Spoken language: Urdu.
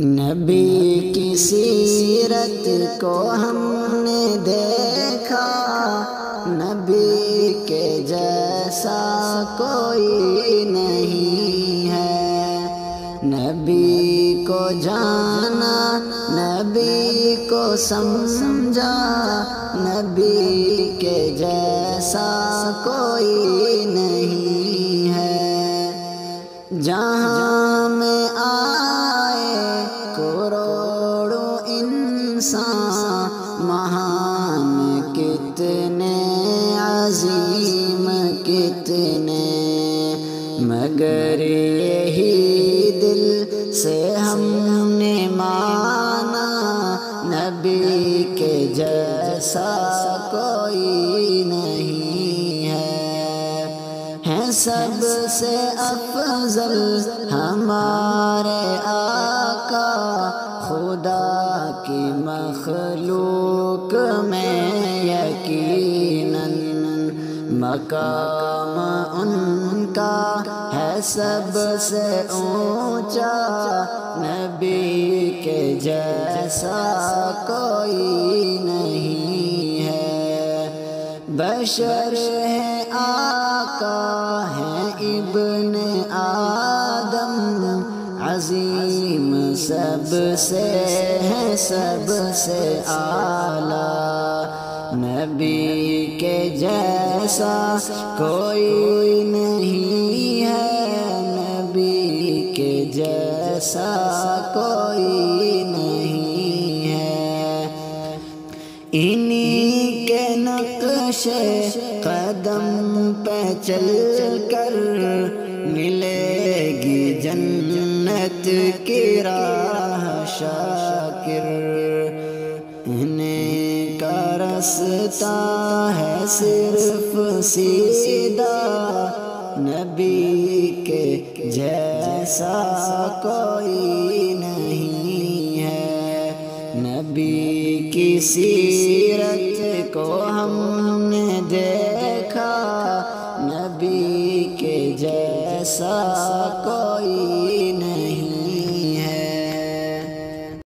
نبی کی سیرت کو ہم نے دیکھا، نبی کے جیسا کوئی نہیں ہے۔ نبی کو جانا، نبی کو سمجھا، نبی کے جیسا کوئی نہیں ہے۔ جہاں میں آئے کروڑوں انسان، مہان کتنے عظیم کتنے، مگر یہی دل سے ہم نے مانا، نبی کے جیسا کوئی نہیں ہے سب سے افضل ہمارے آقا، خدا کی مخلوق میں یقیناً مقام ان کا ہے سب سے اونچا، نبی کے جیسا کوئی نہیں ہے۔ بشر ہے آقا ہے ابن آدم، عظیم سب سے ہے سب سے اعلیٰ، نبی کے جیسا کوئی نہیں ہے، نبی کے جیسا کوئی نہیں ہے۔ انہی کے نقش قدم پہ چل کر ملے گی جنت کی راہ شاکر، انہیں کا رستہ ہے صرف سیدھا، نبی کے جیسا کوئی نہیں ہے۔ نبی کی سیرت کو ہم نے دیکھا، نبی کے جیسا کوئی